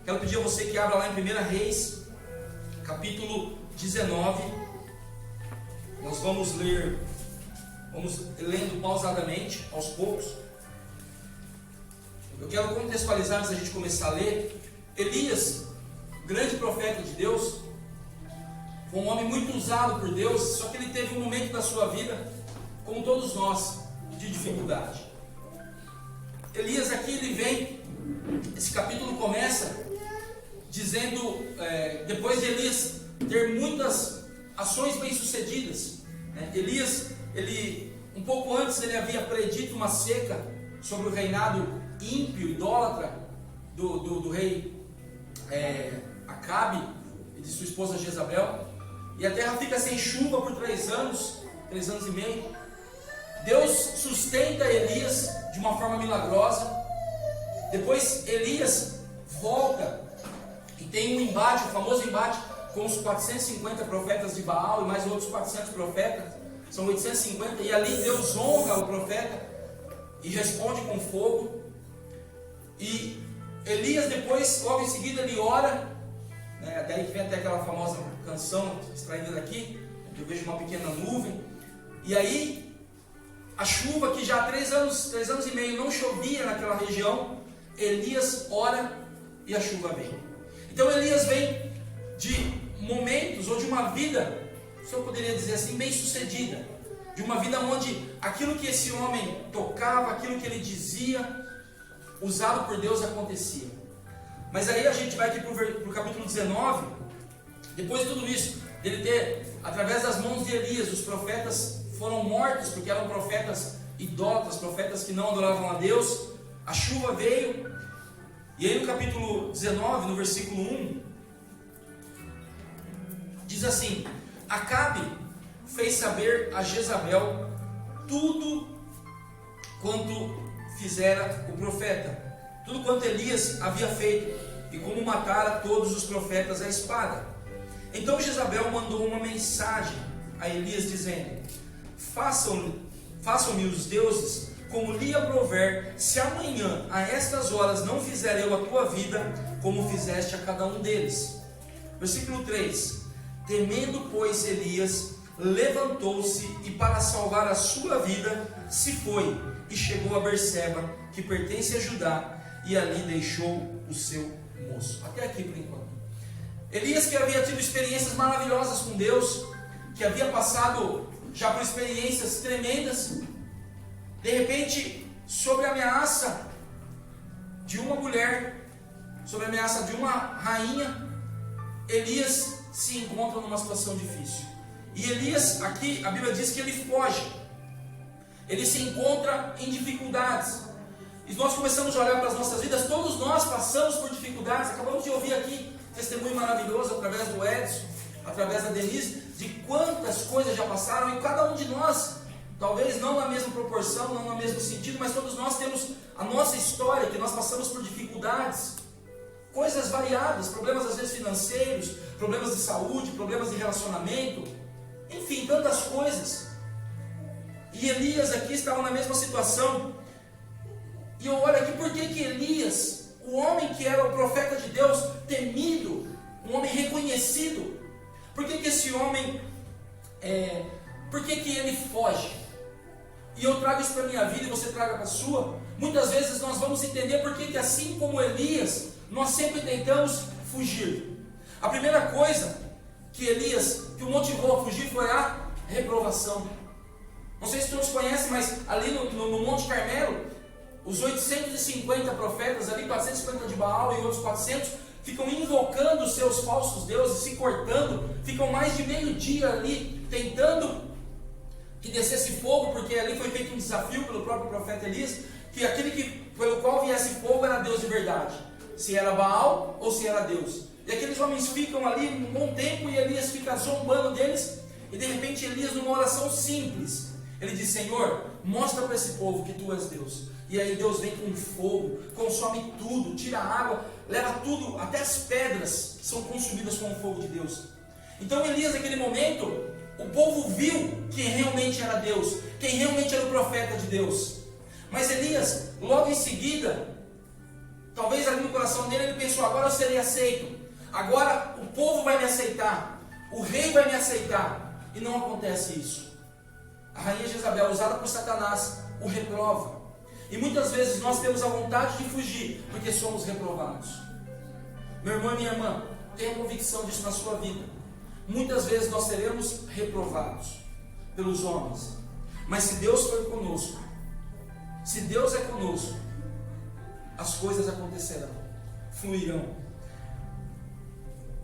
Quero pedir a você que abra lá em 1 Reis, capítulo 19. Nós vamos lendo pausadamente, aos poucos. Eu quero contextualizar antes da gente começar a ler. Elias, grande profeta de Deus, foi um homem muito usado por Deus, só que ele teve um momento da sua vida, como todos nós, de dificuldade. Elias aqui, ele vem, esse capítulo começa dizendo, depois de Elias ter muitas ações bem-sucedidas, Elias, um pouco antes, ele havia predito uma seca sobre o reinado ímpio, idólatra, do rei Acabe e de sua esposa Jezabel, e a terra fica sem chuva por 3 anos e meio. Deus sustenta Elias de uma forma milagrosa. Depois Elias volta e tem um embate, o famoso embate com os 450 profetas de Baal e mais outros 400 profetas, são 850, e ali Deus honra o profeta e responde com fogo. E Elias depois, logo em seguida, ele ora, daí vem até aquela famosa canção extraída daqui, eu vejo uma pequena nuvem, e aí a chuva que já há 3 anos e meio não chovia naquela região, Elias ora e a chuva vem. Então Elias vem de momentos, ou de uma vida, se eu poderia dizer assim, bem sucedida, de uma vida onde aquilo que esse homem tocava, aquilo que ele dizia, usado por Deus, acontecia. Mas aí a gente vai aqui para o capítulo 19, depois de tudo isso, dele ter, através das mãos de Elias, os profetas foram mortos, porque eram profetas idólatras, profetas que não adoravam a Deus, a chuva veio, e aí no capítulo 19, no versículo 1, diz assim: Acabe fez saber a Jezabel tudo quanto fizera o profeta, tudo quanto Elias havia feito, e como matara todos os profetas à espada. Então Jezabel mandou uma mensagem a Elias dizendo: Façam-me os deuses como lhe aprouver, se amanhã a estas horas não fizer eu a tua vida como fizeste a cada um deles. Versículo 3: Temendo, pois, Elias levantou-se e, para salvar a sua vida, se foi e chegou a Berseba, que pertence a Judá, e ali deixou o seu moço. Até aqui por enquanto. Elias, que havia tido experiências maravilhosas com Deus, que havia passado já por experiências tremendas, de repente, sob a ameaça de uma mulher, sob a ameaça de uma rainha, Elias se encontra numa situação difícil. E Elias, aqui a Bíblia diz que ele foge, ele se encontra em dificuldades. E nós começamos a olhar para as nossas vidas, todos nós passamos por dificuldades. Acabamos de ouvir aqui um testemunho maravilhoso através do Edson, através da Denise, de quantas coisas já passaram, e cada um de nós, talvez não na mesma proporção, não no mesmo sentido, mas todos nós temos a nossa história, que nós passamos por dificuldades, coisas variadas, problemas às vezes financeiros, problemas de saúde, problemas de relacionamento, enfim, tantas coisas. E Elias aqui estava na mesma situação. E eu olho aqui, por que Elias, o homem que era o profeta de Deus, temido, um homem reconhecido, por que esse homem, por que ele foge? E eu trago isso para a minha vida e você traga para a sua. Muitas vezes nós vamos entender por que assim como Elias, nós sempre tentamos fugir. A primeira coisa que o motivou a fugir foi a reprovação. Não sei se todos conhecem, mas ali no Monte Carmelo, os 850 profetas, ali 450 de Baal e outros 400, ficam invocando os seus falsos deuses, se cortando, ficam mais de meio dia ali, tentando que descesse fogo, porque ali foi feito um desafio pelo próprio profeta Elias, que aquele pelo qual viesse fogo era Deus de verdade, se era Baal ou se era Deus. E aqueles homens ficam ali um bom tempo, e Elias fica zombando deles, e de repente Elias, numa oração simples, ele diz: Senhor, mostra para esse povo que tu és Deus. E aí Deus vem com fogo, consome tudo, tira a água, leva tudo, até as pedras são consumidas com o fogo de Deus. Então Elias, naquele momento, o povo viu quem realmente era Deus, quem realmente era o profeta de Deus. Mas Elias, logo em seguida, Talvez ali no coração dele ele pensou: agora eu serei aceito, agora o povo vai me aceitar, o rei vai me aceitar. E não acontece isso. A rainha Jezabel, usada por Satanás, o reprova. E muitas vezes nós temos a vontade de fugir porque somos reprovados. Meu irmão e minha irmã, tenha convicção disso na sua vida. Muitas vezes nós seremos reprovados pelos homens, mas se Deus for conosco, se Deus é conosco, as coisas acontecerão, fluirão.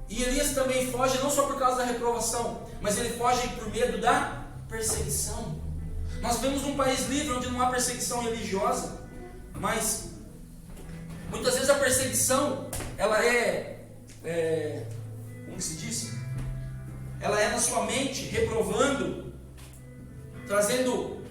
E Elias também foge não só por causa da reprovação, mas ele foge por medo da perseguição. Nós vemos um país livre onde não há perseguição religiosa, mas muitas vezes a perseguição, ela como que se diz? Ela é na sua mente, reprovando, trazendo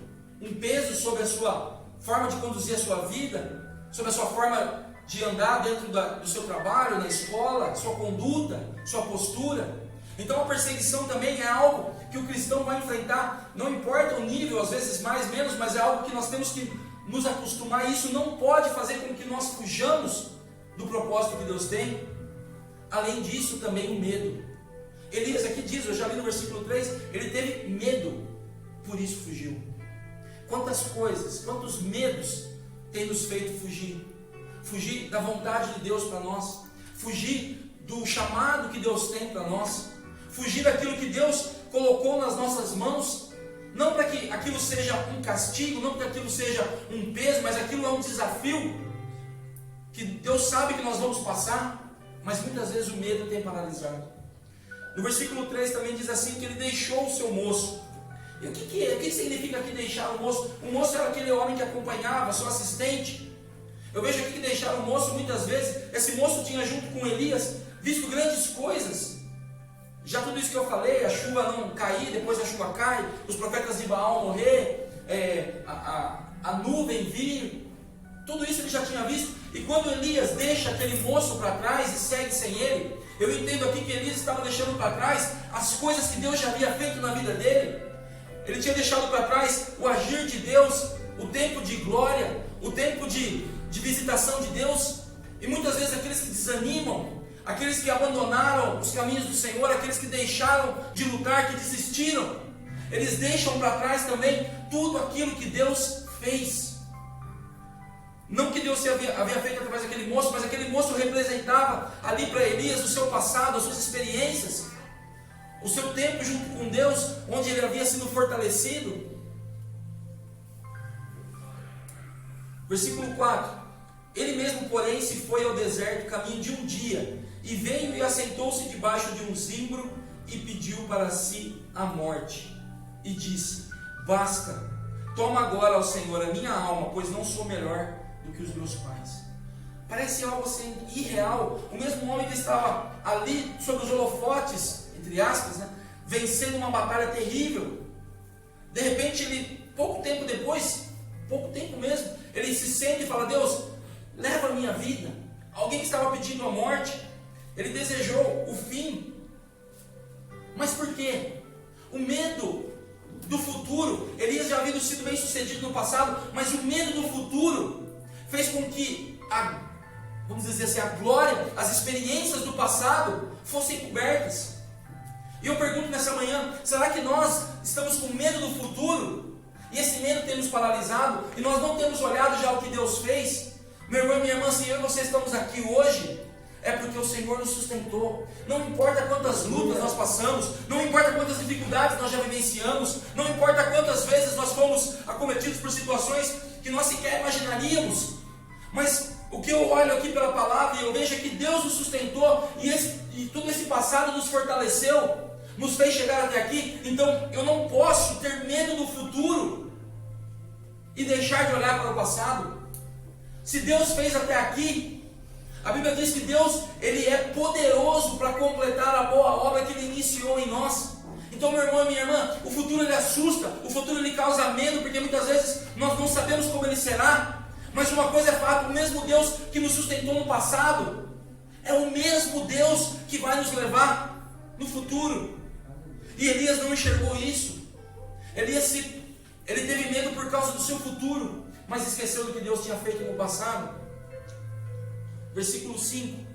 um peso sobre a sua forma de conduzir a sua vida, sobre a sua forma de andar dentro do seu trabalho, na escola, sua conduta, sua postura. Então a perseguição também é algo que o cristão vai enfrentar, não importa o nível, às vezes mais, menos, mas é algo que nós temos que nos acostumar, e isso não pode fazer com que nós fujamos do propósito que Deus tem. Além disso, também o medo. Elias aqui diz, eu já li no versículo 3, ele teve medo, por isso fugiu. Quantas coisas, quantos medos tem nos feito fugir? Fugir da vontade de Deus para nós, fugir do chamado que Deus tem para nós, fugir daquilo que Deus colocou nas nossas mãos, não para que aquilo seja um castigo, não para que aquilo seja um peso, mas aquilo é um desafio que Deus sabe que nós vamos passar, mas muitas vezes o medo tem paralisado. No versículo 3 também diz assim, que ele deixou o seu moço. E o que significa aqui deixar o moço? O moço era aquele homem que acompanhava, seu assistente. Eu vejo aqui que deixar o moço, muitas vezes, esse moço tinha junto com Elias visto grandes coisas. Já tudo isso que eu falei, a chuva não cair, depois a chuva cai, os profetas de Baal morrer, a nuvem vir, tudo isso ele já tinha visto. E quando Elias deixa aquele moço para trás e segue sem ele, eu entendo aqui que Elias estava deixando para trás as coisas que Deus já havia feito na vida dele. Ele tinha deixado para trás o agir de Deus, o tempo de glória, o tempo de visitação de Deus. E muitas vezes aqueles que desanimam, aqueles que abandonaram os caminhos do Senhor, aqueles que deixaram de lutar, que desistiram, eles deixam para trás também tudo aquilo que Deus fez. Não que Deus havia feito através daquele moço, mas aquele moço representava ali para Elias o seu passado, as suas experiências, o seu tempo junto com Deus, onde ele havia sido fortalecido. Versículo 4. Ele mesmo, porém, se foi ao deserto caminho de um dia, e veio e assentou-se debaixo de um zimbro, e pediu para si a morte, e disse: basta, toma agora ao Senhor a minha alma, pois não sou melhor do que os meus pais. Parece algo assim irreal. O mesmo homem que estava ali sob os holofotes, entre aspas, vencendo uma batalha terrível, de repente ele, pouco tempo depois, pouco tempo mesmo, ele se sente e fala: Deus, leva a minha vida. Alguém que estava pedindo a morte, ele desejou o fim. Mas por quê? O medo do futuro. Elias já havia sido bem sucedido no passado, mas o medo do futuro fez com que vamos dizer assim, a glória, as experiências do passado fossem cobertas. E eu pergunto nessa manhã, será que nós estamos com medo do futuro? E esse medo tem nos paralisado? E nós não temos olhado já o que Deus fez? Meu irmão e minha irmã, se eu e você estamos aqui hoje, é porque o Senhor nos sustentou. Não importa quantas lutas nós passamos, não importa quantas dificuldades nós já vivenciamos, não importa quantas vezes nós fomos acometidos por situações que nós sequer imaginaríamos, mas o que eu olho aqui pela palavra e eu vejo é que Deus nos sustentou, e todo esse passado nos fortaleceu, nos fez chegar até aqui. Então eu não posso ter medo do futuro e deixar de olhar para o passado. Se Deus fez até aqui, a Bíblia diz que Deus, Ele é poderoso para completar a boa obra que Ele iniciou em nós. Então, meu irmão e minha irmã, o futuro ele assusta, o futuro ele causa medo, porque muitas vezes nós não sabemos como ele será. Mas uma coisa é fato, o mesmo Deus que nos sustentou no passado, é o mesmo Deus que vai nos levar no futuro. E Elias não enxergou isso. Elias ele teve medo por causa do seu futuro, mas esqueceu do que Deus tinha feito no passado. Versículo 5.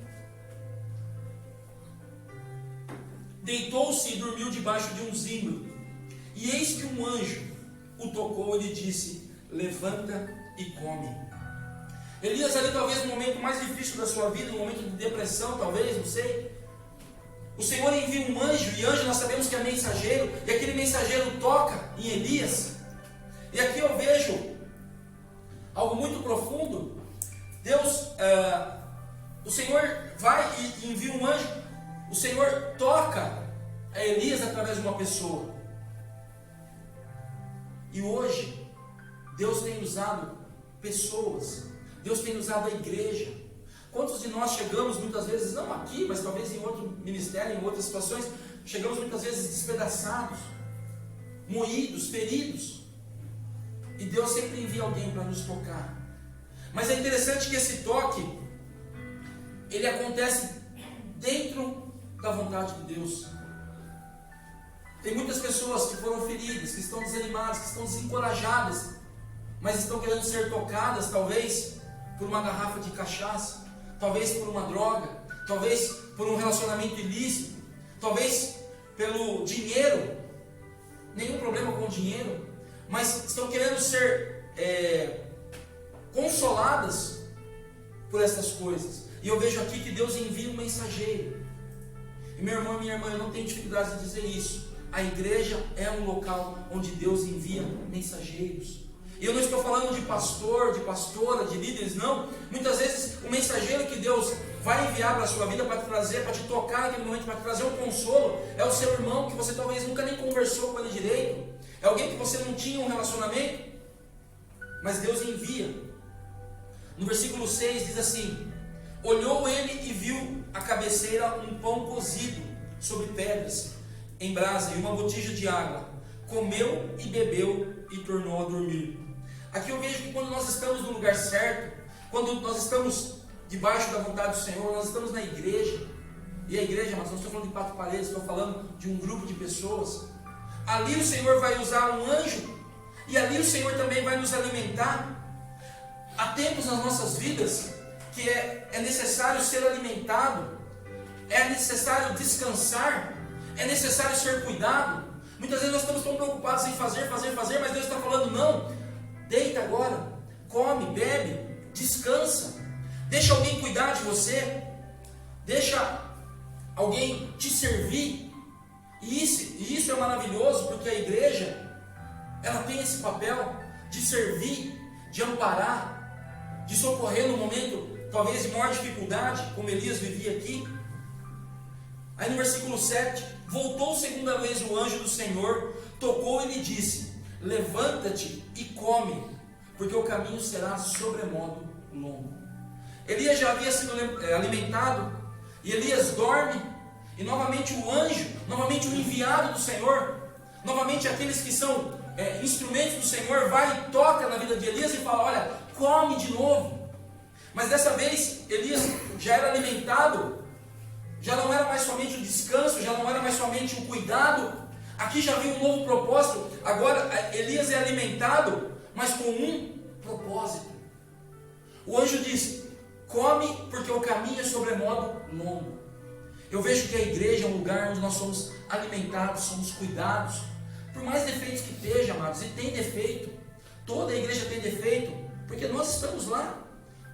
Deitou-se e dormiu debaixo de um zimbro. E eis que um anjo o tocou e lhe disse: levanta e come. Elias ali talvez no momento mais difícil da sua vida, no momento de depressão talvez, não sei. O Senhor envia um anjo, e anjo nós sabemos que é mensageiro, e aquele mensageiro toca em Elias. E aqui eu vejo algo muito profundo. Deus, o Senhor vai e envia um anjo. O Senhor toca a Elias através de uma pessoa. E hoje, Deus tem usado pessoas. Deus tem usado a igreja. Quantos de nós chegamos muitas vezes, não aqui, mas talvez em outro ministério, em outras situações, chegamos muitas vezes despedaçados, moídos, feridos. E Deus sempre envia alguém para nos tocar. Mas é interessante que esse toque, ele acontece dentro da vontade de Deus. Tem muitas pessoas que foram feridas, que estão desanimadas, que estão desencorajadas, mas estão querendo ser tocadas, talvez por uma garrafa de cachaça, talvez por uma droga, talvez por um relacionamento ilícito, talvez pelo dinheiro. Nenhum problema com o dinheiro, mas estão querendo ser consoladas por essas coisas. E eu vejo aqui que Deus envia um mensageiro. E meu irmão e minha irmã, eu não tenho dificuldade de dizer isso. A igreja é um local onde Deus envia mensageiros. E eu não estou falando de pastor, de pastora, de líderes, não. Muitas vezes o mensageiro que Deus vai enviar para a sua vida, para te trazer, para te tocar naquele momento, para te trazer um consolo, é o seu irmão que você talvez nunca nem conversou com ele direito. É alguém que você não tinha um relacionamento, mas Deus envia. No versículo 6 diz assim: olhou ele e viu à cabeceira um pão cozido sobre pedras em brasa e uma botija de água. Comeu e bebeu e tornou a dormir. Aqui eu vejo que quando nós estamos no lugar certo, quando nós estamos debaixo da vontade do Senhor, nós estamos na igreja. E a igreja, mas não estou falando de quatro paredes, estou falando de um grupo de pessoas. Ali o Senhor vai usar um anjo, e ali o Senhor também vai nos alimentar. Há tempos nas nossas vidas que é necessário ser alimentado, é necessário descansar, é necessário ser cuidado. Muitas vezes nós estamos tão preocupados em fazer, mas Deus está falando: não, deita agora, come, bebe, descansa, deixa alguém cuidar de você, deixa alguém te servir. E isso é maravilhoso, porque a igreja, ela tem esse papel de servir, de amparar, de socorrer no momento talvez de maior dificuldade, como Elias vivia aqui. Aí no versículo 7, voltou segunda vez o anjo do Senhor, tocou e lhe disse: levanta-te e come, porque o caminho será sobremodo longo. Elias já havia sido alimentado, e Elias dorme, e novamente o anjo, novamente o enviado do Senhor, novamente aqueles que são instrumentos do Senhor, vai e toca na vida de Elias e fala: olha, come de novo. Mas dessa vez Elias já era alimentado, já não era mais somente o descanso, já não era mais somente o cuidado. Aqui já havia um novo propósito. Agora Elias é alimentado, mas com um propósito. O anjo diz: come, porque o caminho é sobremodo longo. Eu vejo que a igreja é um lugar onde nós somos alimentados, somos cuidados. Por mais defeitos que esteja, amados, e tem defeito, toda a igreja tem defeito, porque nós estamos lá.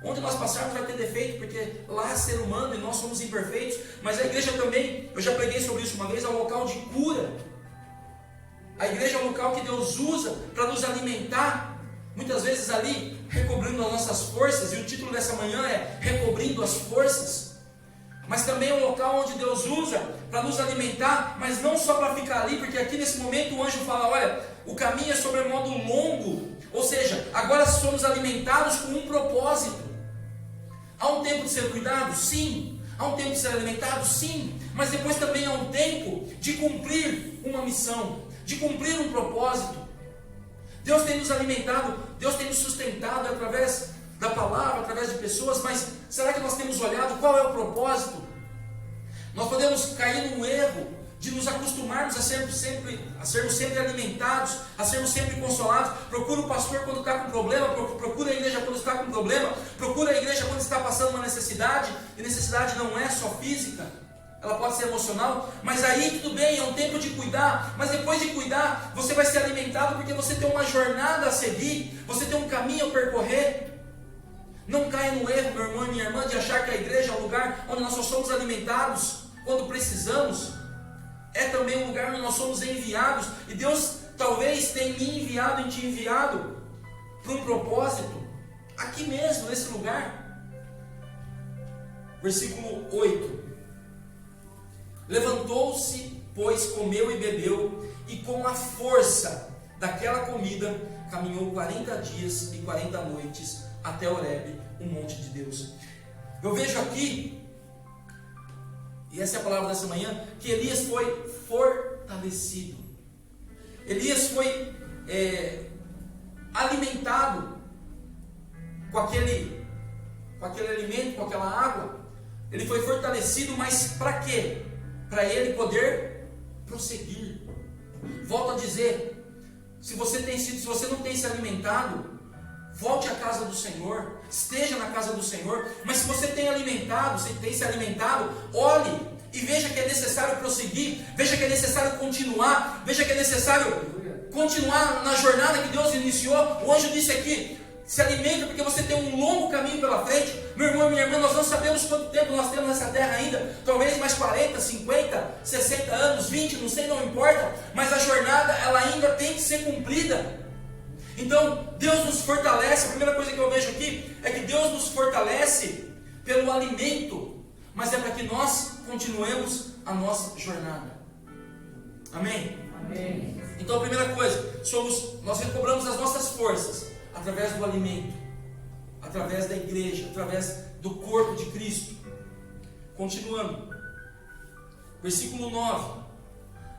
Onde nós passarmos vai ter defeito, porque lá é ser humano e nós somos imperfeitos. Mas a igreja também, eu já preguei sobre isso uma vez, é um local de cura. A igreja é um local que Deus usa para nos alimentar, muitas vezes ali, recobrindo as nossas forças, e o título dessa manhã é Recobrindo as Forças. Mas também é um local onde Deus usa para nos alimentar, mas não só para ficar ali, porque aqui nesse momento o anjo fala: olha, o caminho é sobremodo longo, ou seja, agora somos alimentados com um propósito. Há um tempo de ser cuidado? Sim. Há um tempo de ser alimentado? Sim. Mas depois também há um tempo de cumprir uma missão, de cumprir um propósito. Deus tem nos alimentado, Deus tem nos sustentado através da palavra, através de pessoas, mas será que nós temos olhado qual é o propósito? Nós podemos cair num erro de nos acostumarmos a sermos sempre alimentados, a sermos sempre consolados. Procura o pastor quando está com problema, procura a igreja quando está com problema, procura a igreja quando está passando uma necessidade, e necessidade não é só física, ela pode ser emocional, mas aí tudo bem, é um tempo de cuidar, mas depois de cuidar, você vai ser alimentado porque você tem uma jornada a seguir, você tem um caminho a percorrer. Não caia no erro, meu irmão e minha irmã, de achar que a igreja é um lugar onde nós só somos alimentados quando precisamos. É também um lugar onde nós somos enviados, e Deus talvez tenha me enviado e te enviado para um propósito, aqui mesmo, nesse lugar. Versículo 8: levantou-se, pois comeu e bebeu, e com a força daquela comida caminhou 40 dias e 40 noites até Horebe, um monte de Deus. Eu vejo aqui, e essa é a palavra dessa manhã, que Elias foi fortalecido. Elias foi alimentado com aquele alimento, com aquela água. Ele foi fortalecido, mas para quê? Para ele poder prosseguir. Volto a dizer, se você não tem se alimentado, volte à casa do Senhor, esteja na casa do Senhor. Mas se você tem se alimentado, olhe e veja que é necessário prosseguir, veja que é necessário continuar, veja que é necessário continuar na jornada que Deus iniciou. O anjo disse aqui: se alimenta porque você tem um longo caminho pela frente. Meu irmão e minha irmã, nós não sabemos quanto tempo nós temos nessa terra ainda, talvez mais 40, 50, 60 anos, 20, não sei, não importa, mas a jornada ela ainda tem que ser cumprida. Então, Deus nos fortalece. A primeira coisa que eu vejo aqui é que Deus nos fortalece pelo alimento, mas é para que nós continuemos a nossa jornada. Amém? Amém. Então, a primeira coisa, nós recobramos as nossas forças através do alimento, através da igreja, através do corpo de Cristo. Continuando, versículo 9: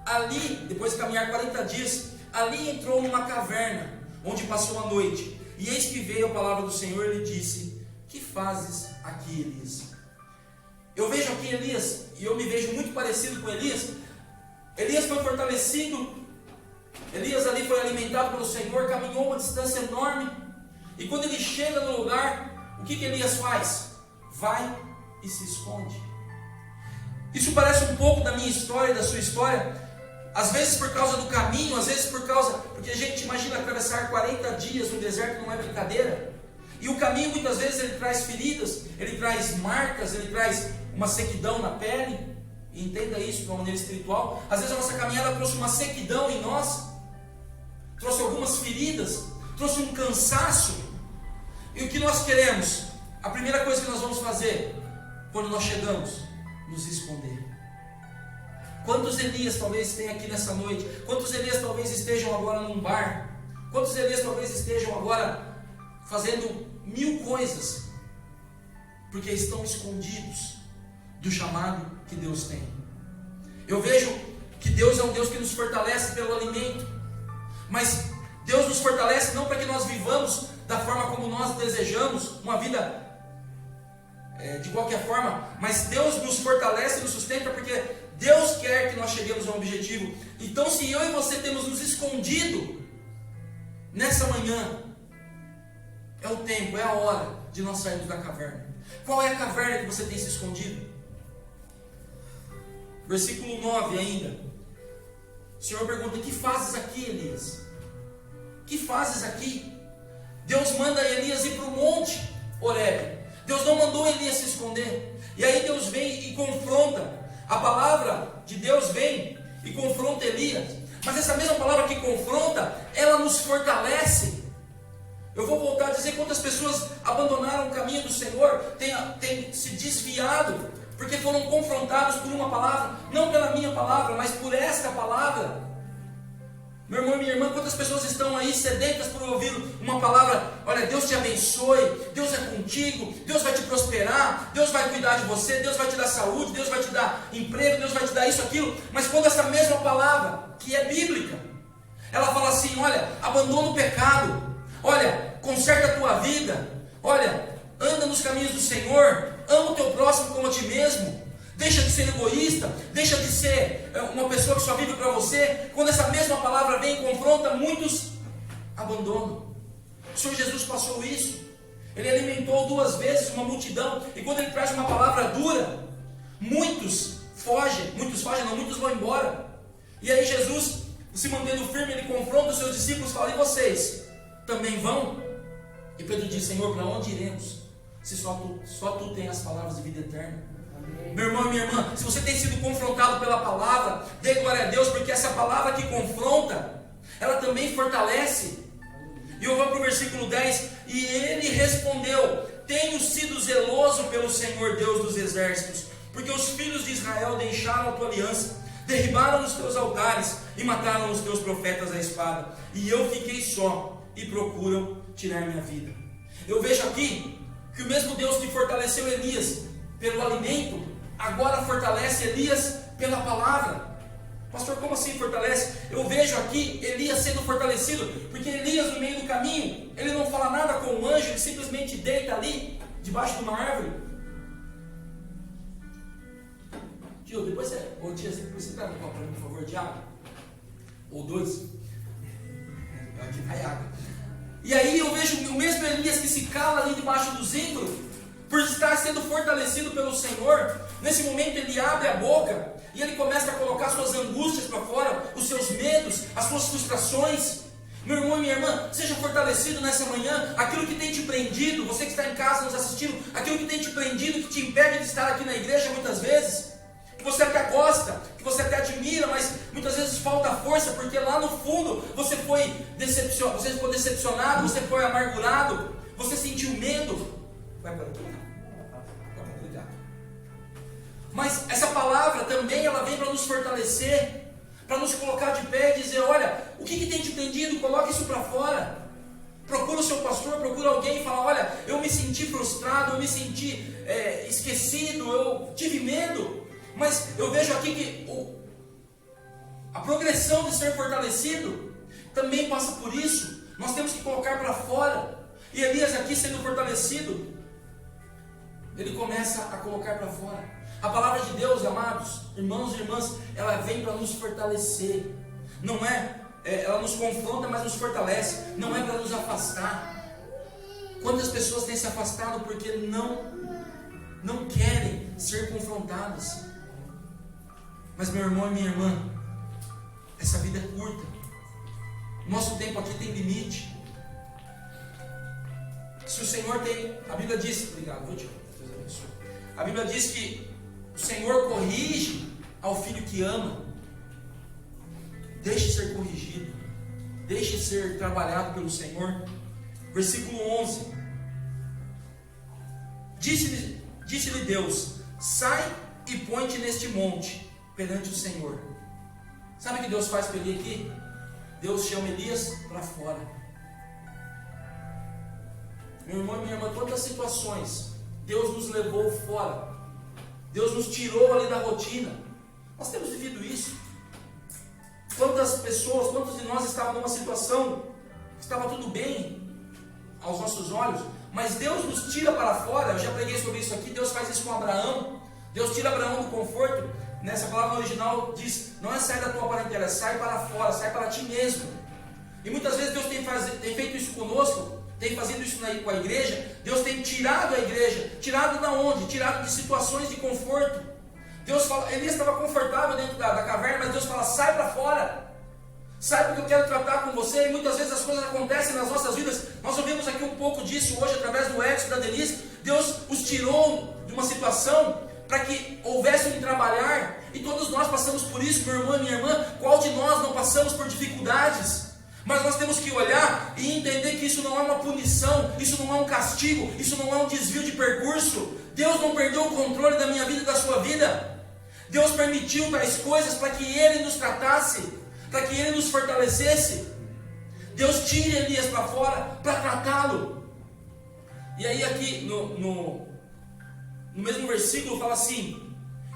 ali, depois de caminhar 40 dias, ali entrou numa caverna, onde passou a noite, e eis que veio a palavra do Senhor e lhe disse: que fazes aqui, Elias? Eu vejo aqui Elias, e eu me vejo muito parecido com Elias. Elias foi fortalecido, Elias ali foi alimentado pelo Senhor, caminhou uma distância enorme, e quando ele chega no lugar, o que Elias faz? Vai e se esconde. Isso parece um pouco da minha história e da sua história. Às vezes por causa do caminho, às vezes porque a gente imagina atravessar 40 dias no deserto, não é brincadeira. E o caminho muitas vezes ele traz feridas, ele traz marcas, ele traz uma sequidão na pele. E entenda isso de uma maneira espiritual. Às vezes a nossa caminhada trouxe uma sequidão em nós, trouxe algumas feridas, trouxe um cansaço. E o que nós queremos? A primeira coisa que nós vamos fazer quando nós chegamos, nos esconder. Quantos Elias talvez tem aqui nessa noite? Quantos Elias talvez estejam agora num bar? Quantos Elias talvez estejam agora fazendo 1000 coisas, porque estão escondidos do chamado que Deus tem? Eu vejo que Deus é um Deus que nos fortalece pelo alimento, mas Deus nos fortalece não para que nós vivamos da forma como nós desejamos, uma vida de qualquer forma, mas Deus nos fortalece e nos sustenta porque Deus quer que nós cheguemos a um objetivo. Então, se eu e você temos nos escondido nessa manhã, é o tempo, é a hora de nós sairmos da caverna. Qual é a caverna que você tem se escondido? Versículo 9 ainda. O Senhor pergunta: que fazes aqui, Elias? Que fazes aqui? Deus manda Elias ir para o monte Horebe. Deus não mandou Elias se esconder. E aí Deus vem e confronta. A palavra de Deus vem e confronta Elias. Mas essa mesma palavra que confronta, ela nos fortalece. Eu vou voltar a dizer quantas pessoas abandonaram o caminho do Senhor, têm se desviado, porque foram confrontados por uma palavra, não pela minha palavra, mas por esta palavra. Meu irmão e minha irmã, quantas pessoas estão aí sedentas por ouvir uma palavra: olha, Deus te abençoe, Deus é contigo, Deus vai te prosperar, Deus vai cuidar de você, Deus vai te dar saúde, Deus vai te dar emprego, Deus vai te dar isso, aquilo. Mas quando essa mesma palavra, que é bíblica, ela fala assim: olha, abandona o pecado, olha, conserta a tua vida, olha, anda nos caminhos do Senhor, ama o teu próximo como a ti mesmo. deixa de ser egoísta, deixa de ser uma pessoa que só vive para você. Quando essa mesma palavra vem e confronta, muitos abandonam. O Senhor Jesus passou isso. Ele alimentou 2 vezes uma multidão, e quando ele traz uma palavra dura, muitos vão embora. E aí Jesus, se mantendo firme, ele confronta os seus discípulos e fala: e vocês também vão? E Pedro diz: Senhor, para onde iremos? Se só tu tens as palavras de vida eterna. Amém. Meu irmão e minha irmã, se você tem sido confrontado pela palavra, dê glória a Deus, porque essa palavra que confronta, ela também fortalece. E eu vou para o versículo 10: e ele respondeu: tenho sido zeloso pelo Senhor Deus dos exércitos, porque os filhos de Israel deixaram a tua aliança, derribaram os teus altares e mataram os teus profetas à espada, e eu fiquei só, e procuram tirar minha vida. Eu vejo aqui que o mesmo Deus que fortaleceu Elias pelo alimento, agora fortalece Elias pela palavra. Pastor, como assim fortalece? Eu vejo aqui Elias sendo fortalecido, porque Elias, no meio do caminho, ele não fala nada com o anjo, ele simplesmente deita ali, debaixo de uma árvore. Tio, depois você traz um copo para mim, por favor, de água? Ou 2? Aqui vai água. E aí eu vejo o mesmo Elias que se cala ali debaixo do zimbro, por estar sendo fortalecido pelo Senhor. Nesse momento ele abre a boca e ele começa a colocar suas angústias para fora, os seus medos, as suas frustrações. Meu irmão e minha irmã, seja fortalecido nessa manhã. Aquilo que tem te prendido, você que está em casa nos assistindo, aquilo que tem te prendido, que te impede de estar aqui na igreja muitas vezes, que você até gosta, que você até admira, mas muitas vezes falta força, porque lá no fundo você foi decepcionado, você foi amargurado, você sentiu medo. Vai para aqui. Mas essa palavra também, ela vem para nos fortalecer, para nos colocar de pé e dizer: olha, o que tem te prendido? Coloque isso para fora. Procura o seu pastor, procura alguém e fala: olha, eu me senti frustrado, eu me senti esquecido, eu tive medo. Mas eu vejo aqui que a progressão de ser fortalecido também passa por isso. Nós temos que colocar para fora. E Elias aqui sendo fortalecido, ele começa a colocar para fora. A palavra de Deus, amados, irmãos e irmãs, ela vem para nos fortalecer. Não ela nos confronta, mas nos fortalece. Não é para nos afastar. Quantas pessoas têm se afastado porque não querem ser confrontadas? Mas meu irmão e minha irmã, essa vida é curta. Nosso tempo aqui tem limite. Se o Senhor tem, a Bíblia diz, obrigado, vou te a Bíblia diz que o Senhor corrige ao filho que ama. Deixe ser corrigido, deixe ser trabalhado pelo Senhor. Versículo 11: Disse-lhe Deus: sai e põe-te neste monte perante o Senhor. Sabe o que Deus faz para ele aqui? Deus chama Elias para fora. Meu irmão e minha irmã, quantas situações Deus nos levou fora, Deus nos tirou ali da rotina. Nós temos vivido isso. Quantas pessoas, quantos de nós estavam numa situação que estava tudo bem aos nossos olhos, mas Deus nos tira para fora. Eu já preguei sobre isso aqui. Deus faz isso com Abraão. Deus tira Abraão do conforto. Nessa palavra original diz: não é sair da tua parentela, é sai para fora, sai para ti mesmo. E muitas vezes Deus tem feito isso conosco, tem fazido isso com a igreja. Deus tem tirado a igreja. Tirado da onde? Tirado de situações de conforto. Deus fala, Elias estava confortável dentro da caverna, mas Deus fala: sai para fora. Sai, porque eu quero tratar com você. E muitas vezes as coisas acontecem nas nossas vidas. Nós ouvimos aqui um pouco disso hoje através do Edson e da Denise. Deus os tirou de uma situação para que houvesse um trabalhar. E todos nós passamos por isso, meu irmão e minha irmã. Qual de nós não passamos por dificuldades? Mas nós temos que olhar e entender que isso não é uma punição, isso não é um castigo, isso não é um desvio de percurso. Deus não perdeu o controle da minha vida e da sua vida. Deus permitiu tais coisas para que Ele nos tratasse, para que Ele nos fortalecesse. Deus tira Elias para fora para tratá-lo. E aí aqui no mesmo versículo fala assim: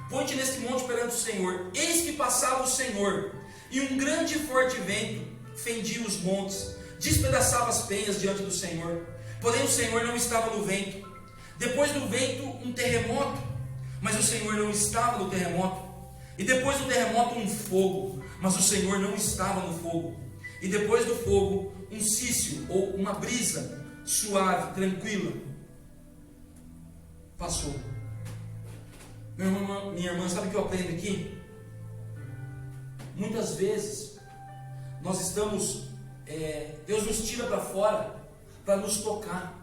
põe-te neste monte perante o Senhor. Eis que passava o Senhor, e um grande e forte vento fendia os montes, despedaçava as penhas diante do Senhor. Porém o Senhor não estava no vento. Depois do vento, um terremoto. mas o Senhor não estava no terremoto. E depois do terremoto um fogo, mas o Senhor não estava no fogo. E depois do fogo um cício ou uma brisa suave, tranquila, passou. Minha irmã, sabe o que eu aprendo aqui? Muitas vezes nós estamos, Deus nos tira para fora para nos tocar.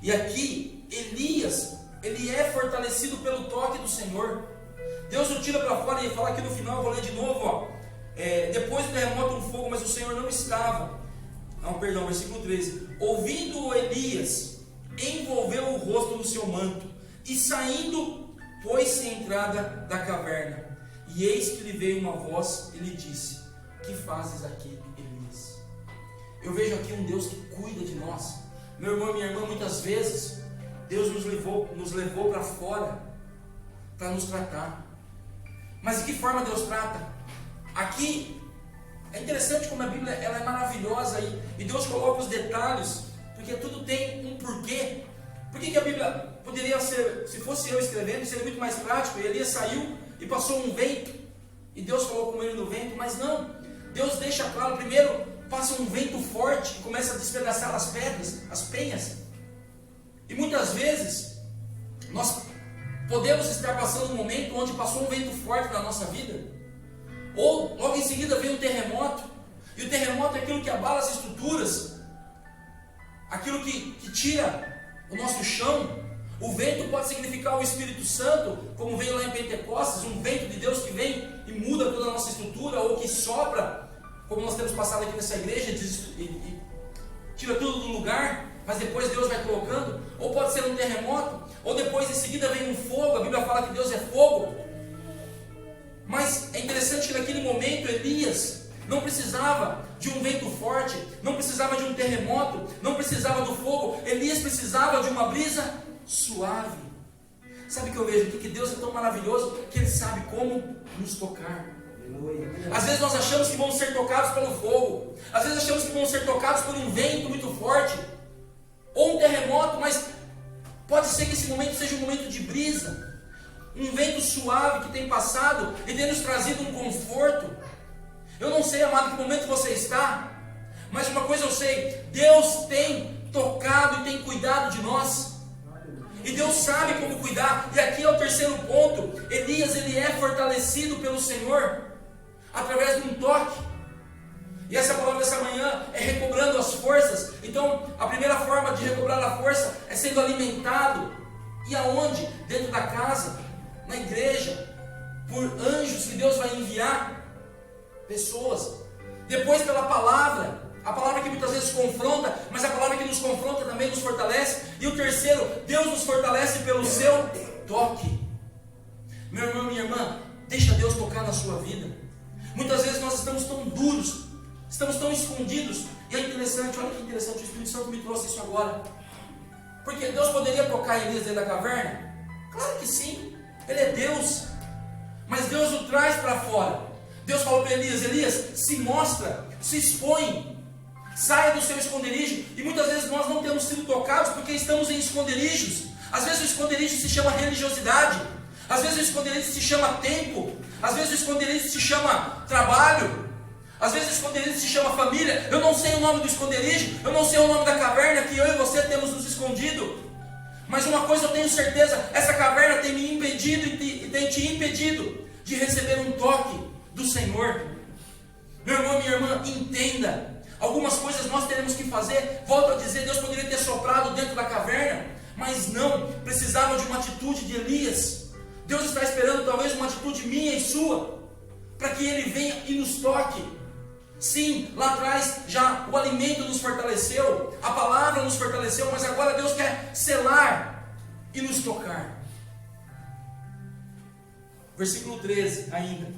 E aqui Elias, ele é fortalecido pelo toque do Senhor. Deus o tira para fora, e fala aqui no final, vou ler de novo, depois do terremoto um fogo, mas o Senhor não estava. Versículo 13. Ouvindo Elias, envolveu o rosto no seu manto, e saindo, pôs-se à entrada da caverna. E eis que lhe veio uma voz e lhe disse: que fazes aqui, Elias? Eu vejo aqui um Deus que cuida de nós. Meu irmão e minha irmã, muitas vezes Deus nos levou para fora para nos tratar. Mas de que forma Deus trata? Aqui é interessante como a Bíblia ela é maravilhosa e Deus coloca os detalhes, porque tudo tem um porquê. Por que a Bíblia poderia ser, se fosse eu escrevendo, seria muito mais prático? E Elias saiu e passou um vento, e Deus falou com ele no vento, mas não. Deus deixa claro, primeiro passa um vento forte que começa a despedaçar as pedras, as penhas. E muitas vezes nós podemos estar passando um momento onde passou um vento forte na nossa vida, ou logo em seguida vem um terremoto, e o terremoto é aquilo que abala as estruturas, aquilo que tira o nosso chão. O vento pode significar o Espírito Santo, como veio lá em Pentecostes, um vento de Deus que vem e muda toda a nossa estrutura, ou que sopra, como nós temos passado aqui nessa igreja, e tira tudo do lugar, mas depois Deus vai colocando. Ou pode ser um terremoto, ou depois em seguida vem um fogo. A Bíblia fala que Deus é fogo. Mas é interessante que naquele momento Elias não precisava de um vento forte, não precisava de um terremoto, não precisava do fogo. Elias precisava de uma brisa suave. Sabe o que eu vejo aqui? Que Deus é tão maravilhoso que Ele sabe como nos tocar. Às vezes nós achamos que vamos ser tocados pelo fogo, às vezes achamos que vamos ser tocados por um vento muito forte, ou um terremoto, mas pode ser que esse momento seja um momento de brisa, um vento suave que tem passado e tem nos trazido um conforto. Eu não sei, amado, que momento você está, mas uma coisa eu sei: Deus tem tocado e tem cuidado de nós. E Deus sabe como cuidar. E aqui é o terceiro ponto. Elias, ele é fortalecido pelo Senhor através de um toque. E essa palavra dessa manhã é recobrando as forças. Então, a primeira forma de recobrar a força é sendo alimentado. E aonde? Dentro da casa, na igreja, por anjos que Deus vai enviar, pessoas. Depois pela palavra. A palavra que muitas vezes confronta, mas a palavra que nos confronta também nos fortalece. E o terceiro, Deus nos fortalece pelo seu toque. Meu irmão, minha irmã, deixa Deus tocar na sua vida. Muitas vezes nós estamos tão duros, estamos tão escondidos. E é interessante, olha que interessante, o Espírito Santo me trouxe isso agora. Porque Deus poderia tocar Elias dentro da caverna? Claro que sim, Ele é Deus. Mas Deus o traz para fora. Deus falou para Elias: Elias, se mostra, se expõe. Saia do seu esconderijo. E muitas vezes nós não temos sido tocados porque estamos em esconderijos. Às vezes o esconderijo se chama religiosidade. Às vezes o esconderijo se chama tempo. Às vezes o esconderijo se chama trabalho. Às vezes o esconderijo se chama família. Eu não sei o nome do esconderijo. Eu não sei o nome da caverna que eu e você temos nos escondido. Mas uma coisa eu tenho certeza: essa caverna tem me impedido e tem te impedido de receber um toque do Senhor. Meu irmão, minha irmã, entenda. Algumas coisas nós teremos que fazer. Volto a dizer, Deus poderia ter soprado dentro da caverna, mas não, precisava de uma atitude de Elias. Deus está esperando talvez uma atitude minha e sua, para que Ele venha e nos toque. Sim, lá atrás já o alimento nos fortaleceu, a palavra nos fortaleceu, mas agora Deus quer selar e nos tocar. Versículo 13 ainda.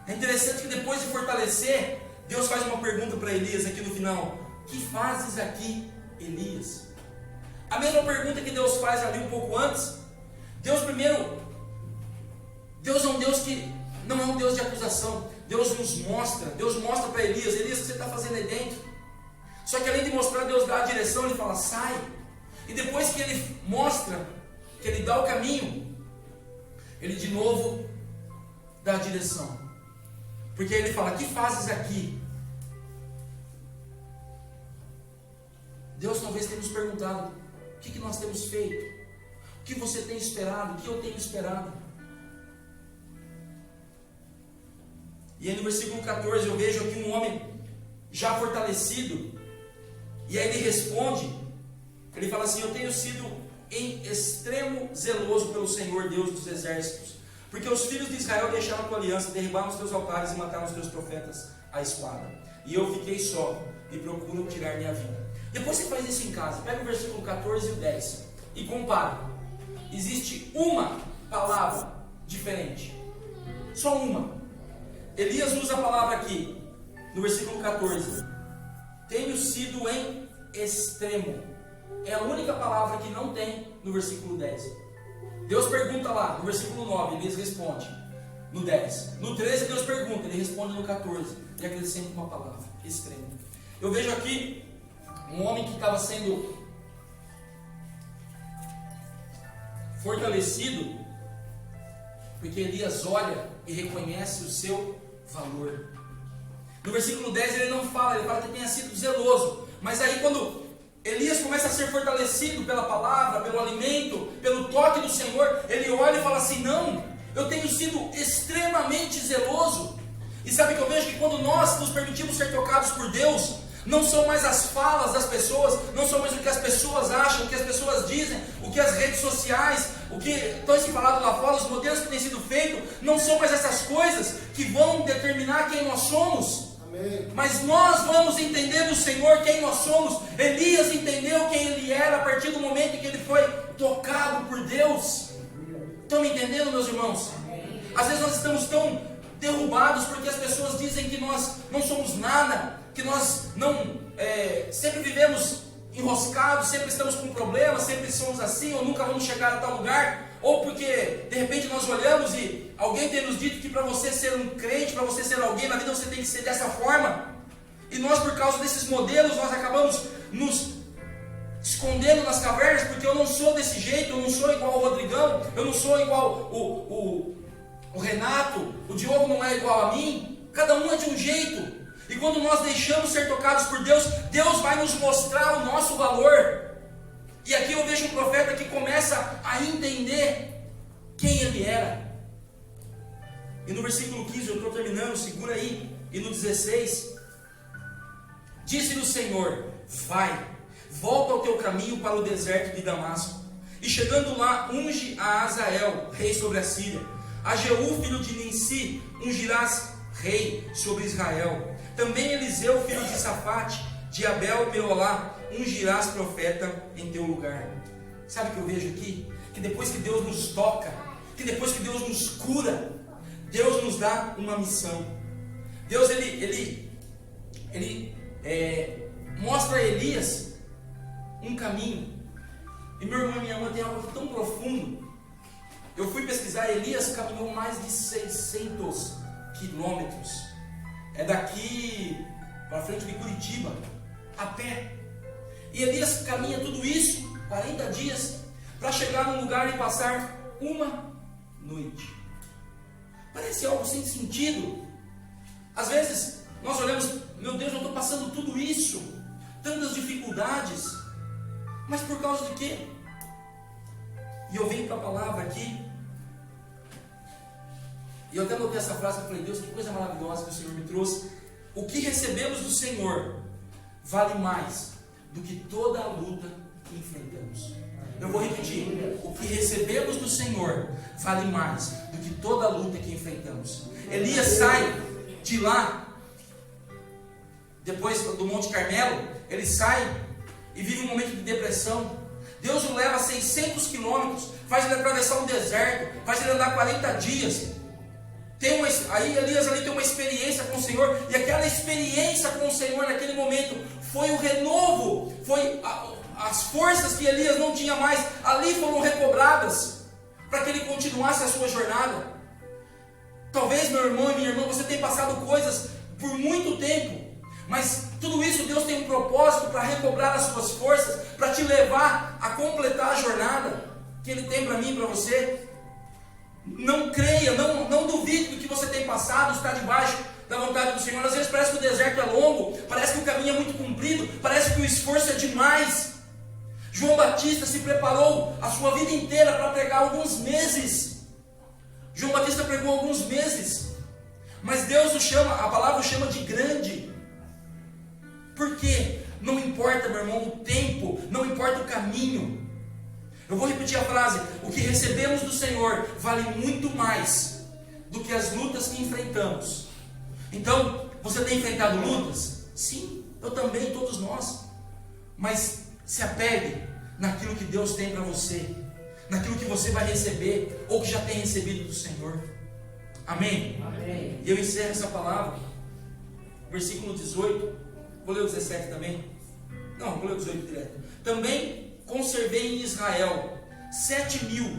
É interessante que depois de fortalecer, Deus faz uma pergunta para Elias aqui no final: que fazes aqui, Elias? A mesma pergunta que Deus faz ali um pouco antes. Deus é um Deus que não é um Deus de acusação. Deus mostra para Elias: Elias, o que você está fazendo aí dentro? Só que além de mostrar, Deus dá a direção, Ele fala: sai. E depois que Ele mostra, que Ele dá o caminho, ele de novo dá a direção. Porque ele fala: que fazes aqui? Deus talvez tenha nos perguntado: o que nós temos feito? O que você tem esperado? O que eu tenho esperado? E aí no versículo 14 eu vejo aqui um homem já fortalecido. E aí ele responde, ele fala assim: eu tenho sido em extremo zeloso pelo Senhor Deus dos exércitos, porque os filhos de Israel deixaram a tua aliança, derribaram os teus altares e mataram os teus profetas à espada. E eu fiquei só e procuro tirar minha vida. Depois você faz isso em casa, pega o versículo 14 e o 10 e compara. Existe uma palavra diferente, só uma. Elias usa a palavra aqui, no versículo 14: tenho sido em extremo. É a única palavra que não tem no versículo 10. Deus pergunta lá, no versículo 9, Elias responde no 10. No 13 Deus pergunta, ele responde no 14. E acrescenta uma palavra: extremo. Eu vejo aqui um homem que estava sendo fortalecido, porque Elias olha e reconhece o seu valor. No versículo 10 ele não fala, ele fala que tenha sido zeloso. Mas aí quando Elias começa a ser fortalecido pela palavra, pelo alimento, pelo toque do Senhor, ele olha e fala assim: não, eu tenho sido extremamente zeloso. E sabe que eu vejo que quando nós nos permitimos ser tocados por Deus, não são mais as falas das pessoas, não são mais o que as pessoas acham, o que as pessoas dizem, o que as redes sociais, o que estão se falando lá fora, os modelos que têm sido feitos, não são mais essas coisas que vão determinar quem nós somos. Amém. Mas nós vamos entender do Senhor quem nós somos. Elias entendeu quem ele era a partir do momento em que ele foi tocado por Deus. Estão me entendendo, meus irmãos? Amém. Às vezes nós estamos tão derrubados porque as pessoas dizem que nós não somos nada, que nós não sempre vivemos enroscados, sempre estamos com problemas, sempre somos assim, ou nunca vamos chegar a tal lugar. Ou porque de repente nós olhamos e alguém tem nos dito que para você ser um crente, para você ser alguém na vida, você tem que ser dessa forma. E nós, por causa desses modelos, nós acabamos nos escondendo nas cavernas, porque eu não sou desse jeito, eu não sou igual o Rodrigão, eu não sou igual o Renato, o Diogo não é igual a mim. Cada um é de um jeito. E quando nós deixamos ser tocados por Deus, Deus vai nos mostrar o nosso valor. E aqui eu vejo um profeta que começa a entender quem ele era. E no versículo 15, eu estou terminando, segura aí. E no 16, disse-lhe o Senhor: vai, volta ao teu caminho para o deserto de Damasco. E chegando lá, unge a Azael, rei sobre a Síria. A Jeú, filho de Ninsi, ungirás rei sobre Israel. Também Eliseu, filho de Safate, de Abel Meolá, ungirás profeta em teu lugar. Sabe o que eu vejo aqui? Que depois que Deus nos toca, que depois que Deus nos cura, Deus nos dá uma missão. Deus ele mostra a Elias um caminho. E meu irmão e minha irmã tem algo aqui tão profundo. Eu fui pesquisar, Elias caminhou mais de 600 quilômetros. É daqui para frente de Curitiba, a pé. E Elias caminha tudo isso, 40 dias, para chegar num lugar e passar uma noite. Parece algo sem sentido. Às vezes nós olhamos: meu Deus, eu estou passando tudo isso, tantas dificuldades, mas por causa de quê? E eu venho para a palavra aqui, e eu até anotei essa frase, eu falei: Deus, que coisa maravilhosa que o Senhor me trouxe. O que recebemos do Senhor vale mais do que toda a luta que enfrentamos. Eu vou repetir: o que recebemos do Senhor vale mais do que toda a luta que enfrentamos. Elias sai de lá, depois do Monte Carmelo, ele sai e vive um momento de depressão. Deus o leva a 600 quilômetros, faz ele atravessar um deserto, faz ele andar 40 dias. Aí Elias ali tem uma experiência com o Senhor, e aquela experiência com o Senhor naquele momento foi o renovo, foi as forças que Elias não tinha mais, ali foram recobradas, para que ele continuasse a sua jornada. Talvez, meu irmão e minha irmã, você tenha passado coisas por muito tempo, mas tudo isso Deus tem um propósito para recobrar as suas forças, para te levar a completar a jornada que Ele tem para mim e para você. Não creia, não duvide do que você tem passado, está debaixo da vontade do Senhor. Às vezes parece que o deserto é longo, parece que o caminho é muito comprido, parece que o esforço é demais. João Batista se preparou a sua vida inteira para pregar alguns meses. João Batista pregou alguns meses, mas Deus o chama, a palavra o chama de grande. Por quê? Não importa, meu irmão, o tempo, não importa o caminho. Eu vou repetir a frase: o que recebemos do Senhor vale muito mais do que as lutas que enfrentamos. Então, você tem enfrentado lutas? Sim, eu também, todos nós. Mas se apegue naquilo que Deus tem para você, naquilo que você vai receber, ou que já tem recebido do Senhor. Amém? Amém. E eu encerro essa palavra, versículo 18, vou ler o 17 também. Não, vou ler o 18 direto. Também conservei em Israel 7.000,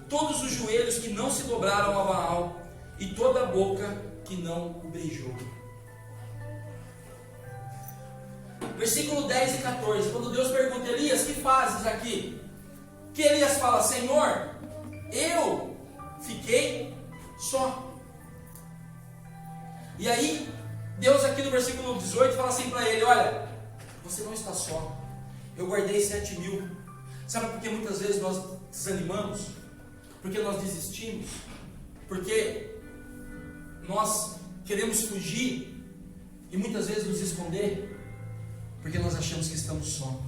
todos os joelhos que não se dobraram a Baal, e toda a boca que não o beijou. Versículo 10 e 14, quando Deus pergunta: Elias, que fazes aqui? Que Elias fala: Senhor, eu fiquei só. E aí, Deus aqui no versículo 18 fala assim para ele: olha, você não está só, eu guardei 7.000. Sabe por que muitas vezes nós desanimamos? Porque nós desistimos? Porque nós queremos fugir e muitas vezes nos esconder? Porque nós achamos que estamos só.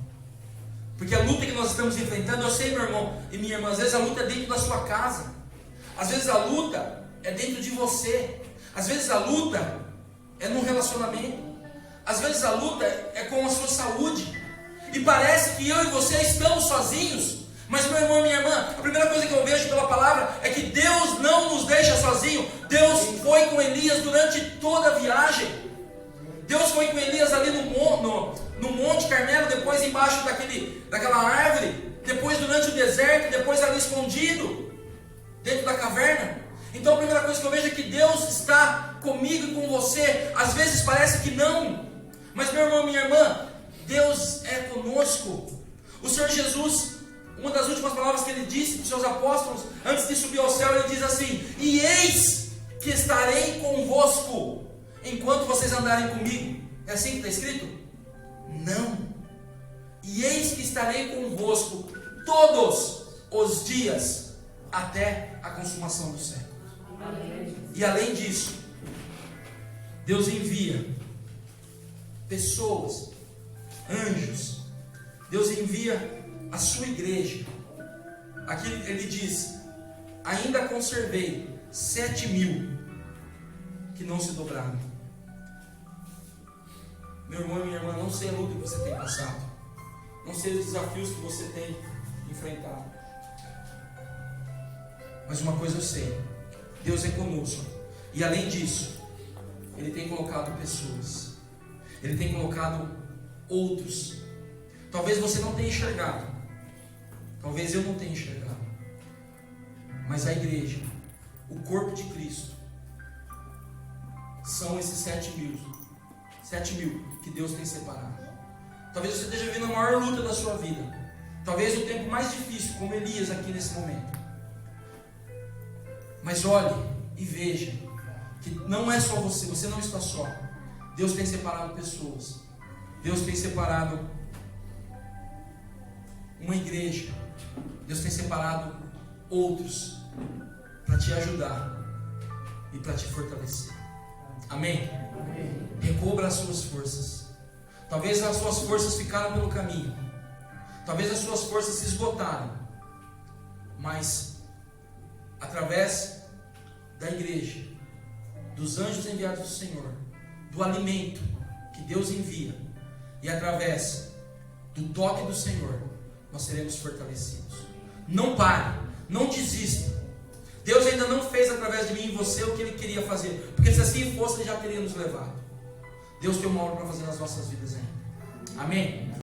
Porque a luta que nós estamos enfrentando, eu sei, meu irmão e minha irmã, às vezes a luta é dentro da sua casa, às vezes a luta é dentro de você, às vezes a luta é num relacionamento, às vezes a luta é com a sua saúde, e parece que eu e você estamos sozinhos. Mas, meu irmão e minha irmã, a primeira coisa que eu vejo pela palavra é que Deus não nos deixa sozinhos. Deus foi com Elias durante toda a viagem. Deus foi com Elias ali no Monte Carmelo, depois embaixo daquela árvore, depois durante o deserto, depois ali escondido, dentro da caverna. Então a primeira coisa que eu vejo é que Deus está comigo e com você. Às vezes parece que não, mas, meu irmão e minha irmã, Deus é conosco. O Senhor Jesus, uma das últimas palavras que Ele disse para os seus apóstolos, antes de subir ao céu, Ele diz assim: e eis que estarei convosco enquanto vocês andarem comigo. É assim que está escrito? Não. E eis que estarei convosco todos os dias, até a consumação do século. E além disso, Deus envia pessoas, anjos. Deus envia a sua igreja. Aqui Ele diz: ainda conservei 7.000 que não se dobraram. Meu irmão e minha irmã, não sei a luta que você tem passado, não sei os desafios que você tem enfrentado, mas uma coisa eu sei: Deus é conosco. E além disso, Ele tem colocado pessoas, Ele tem colocado outros. Talvez você não tenha enxergado, talvez eu não tenha enxergado, mas a igreja, o corpo de Cristo, são esses 7.000 que Deus tem separado. Talvez você esteja vivendo a maior luta da sua vida, talvez o tempo mais difícil, como Elias aqui nesse momento. Mas olhe e veja que não é só você não está só. Deus tem separado pessoas, Deus tem separado uma igreja, Deus tem separado outros para te ajudar e para te fortalecer. Amém? Amém. Recobra as suas forças. Talvez as suas forças ficaram pelo caminho, talvez as suas forças se esgotaram, mas através da igreja, dos anjos enviados do Senhor, do alimento que Deus envia, e através do toque do Senhor, nós seremos fortalecidos. Não pare, não desista. Deus ainda não fez através de mim e você o que Ele queria fazer, porque se assim fosse, Ele já teria nos levado. Deus tem uma obra para fazer nas nossas vidas ainda. Amém?